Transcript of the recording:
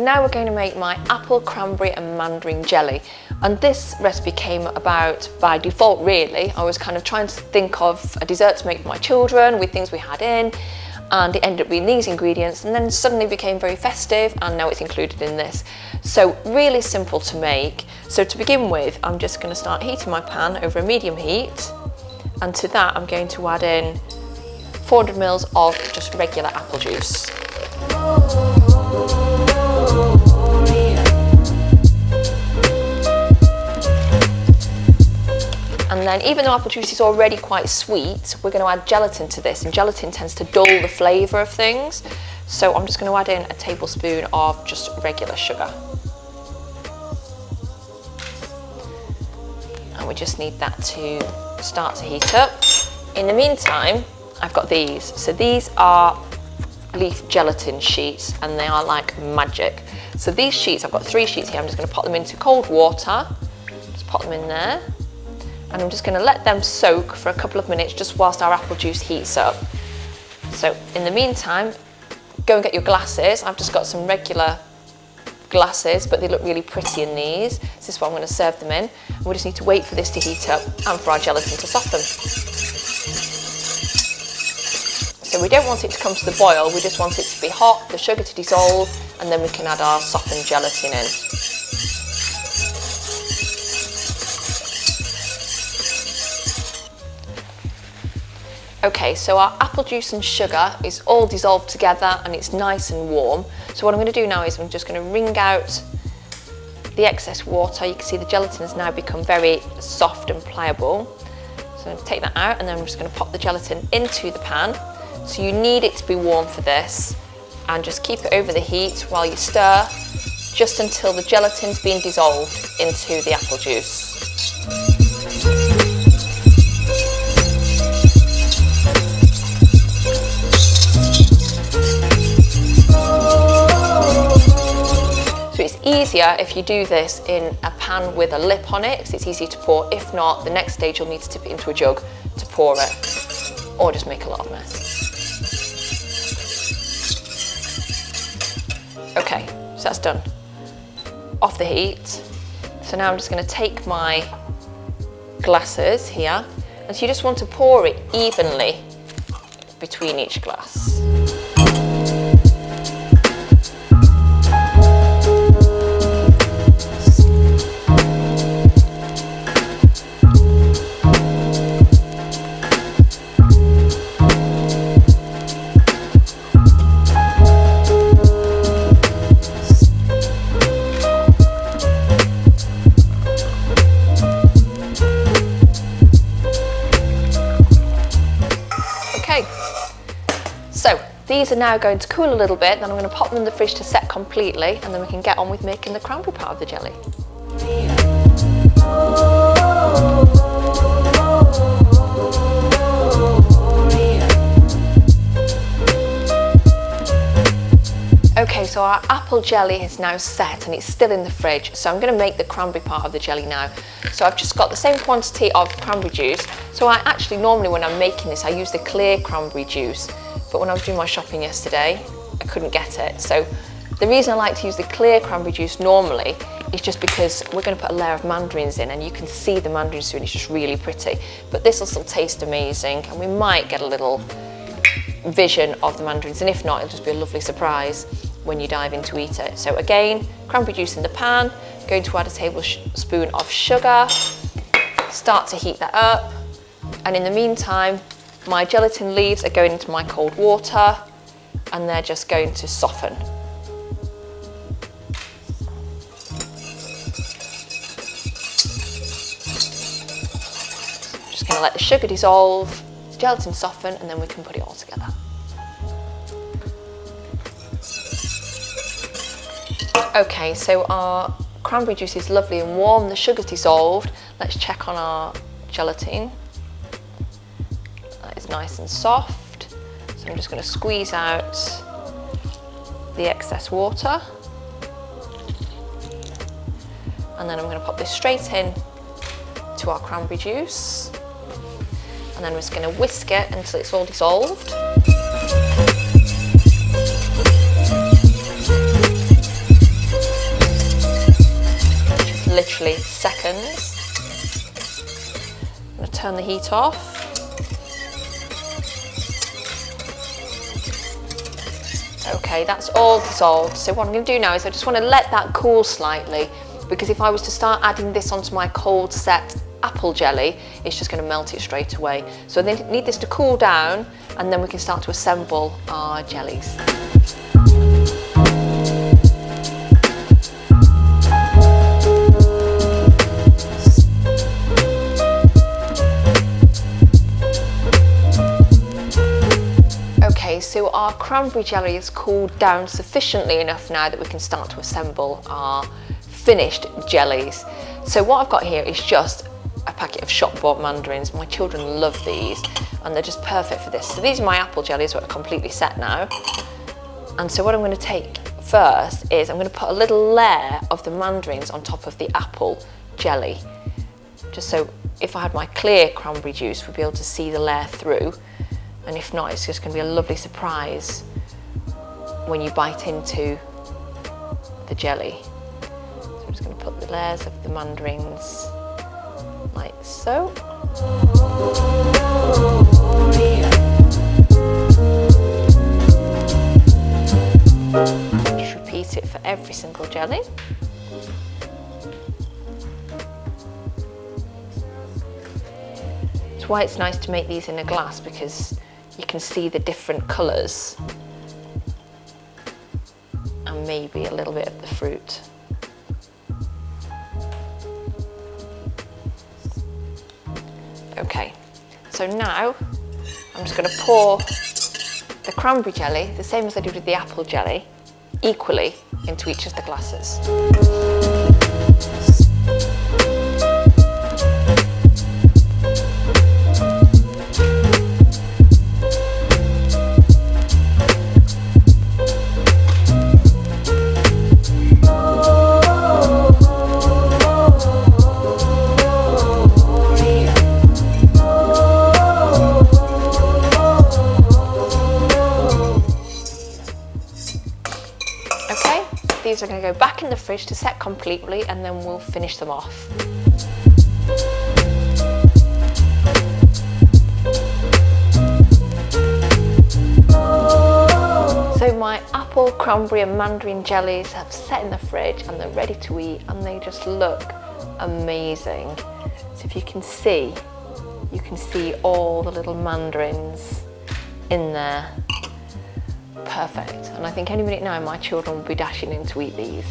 now we're going to make my apple, cranberry and mandarin jelly. And this recipe came about by default really. I was kind of trying to think of a dessert to make for my children with things we had in, and it ended up being these ingredients, and then suddenly became very festive, and now it's included in this. So really simple to make. So to begin with, I'm just going to start heating my pan over a medium heat, and to that I'm going to add in 400 ml of just regular apple juice. And then, even though apple juice is already quite sweet, we're going to add gelatin to this, and gelatin tends to dull the flavour of things. So I'm just going to add in a tablespoon of just regular sugar. And we just need that to start to heat up. In the meantime, I've got these. So these are leaf gelatin sheets, and they are like magic. So these sheets, I've got 3 sheets here. I'm just going to pop them into cold water. Just pop them in there. And I'm just going to let them soak for a couple of minutes just whilst our apple juice heats up. So in the meantime, go and get your glasses. I've just got some regular glasses, but they look really pretty in these. This is what I'm going to serve them in. And we just need to wait for this to heat up and for our gelatin to soften. So we don't want it to come to the boil, we just want it to be hot, the sugar to dissolve, and then we can add our softened gelatin in. Okay, so our apple juice and sugar is all dissolved together and it's nice and warm. So what I'm going to do now is I'm just going to wring out the excess water. You can see the gelatin has now become very soft and pliable. So I'm going to take that out, and then I'm just going to pop the gelatin into the pan. So you need it to be warm for this, and just keep it over the heat while you stir, just until the gelatin's been dissolved into the apple juice. So it's easier if you do this in a pan with a lip on it, because it's easy to pour. If not, the next stage you'll need to tip it into a jug to pour it, or just make a lot of mess. Okay, so that's done. Off the heat. So now I'm just going to take my glasses here, and so you just want to pour it evenly between each glass. So these are now going to cool a little bit, then I'm going to pop them in the fridge to set completely, and then we can get on with making the cranberry part of the jelly. Okay, so our apple jelly is now set and it's still in the fridge, so I'm going to make the cranberry part of the jelly now. So I've just got the same quantity of cranberry juice. So I actually normally, when I'm making this, I use the clear cranberry juice, but when I was doing my shopping yesterday I couldn't get it. So the reason I like to use the clear cranberry juice normally is just because we're going to put a layer of mandarins in, and you can see the mandarins through, and it's just really pretty. But this will still taste amazing, and we might get a little vision of the mandarins, and if not, it'll just be a lovely surprise when you dive in to eat it. So again, cranberry juice in the pan, going to add a tablespoon of sugar, start to heat that up, and in the meantime my gelatin leaves are going into my cold water, and they're just going to soften. Just going to let the sugar dissolve, gelatin soften, and then we can put it all together. Okay, so our cranberry juice is lovely and warm, the sugar's dissolved. Let's check on our gelatin. That is nice and soft. So I'm just going to squeeze out the excess water. And then I'm going to pop this straight in to our cranberry juice. And then we're just going to whisk it until it's all dissolved. literally seconds. I'm going to turn the heat off. Okay, that's all dissolved. So what I'm going to do now is I just want to let that cool slightly, because if I was to start adding this onto my cold set apple jelly, it's just going to melt it straight away. So I need this to cool down, and then we can start to assemble our jellies. Okay, so our cranberry jelly is cooled down sufficiently enough now that we can start to assemble our finished jellies. So what I've got here is just a packet of shop-bought mandarins. My children love these and they're just perfect for this. So these are my apple jellies, which are completely set now. And so what I'm going to take first is I'm going to put a little layer of the mandarins on top of the apple jelly. Just so if I had my clear cranberry juice, we'd be able to see the layer through. And if not, it's just going to be a lovely surprise when you bite into the jelly. So I'm just going to put the layers of the mandarins like so. Just repeat it for every single jelly. That's why it's nice to make these in a glass, because you can see the different colours and maybe a little bit of the fruit. Okay, so now I'm just going to pour the cranberry jelly, the same as I did with the apple jelly, equally into each of the glasses. These are going to go back in the fridge to set completely, and then we'll finish them off. So my apple, cranberry and mandarin jellies have set in the fridge and they're ready to eat, and they just look amazing. So if you can see all the little mandarins in there. Perfect. And I think any minute now my children will be dashing in to eat these.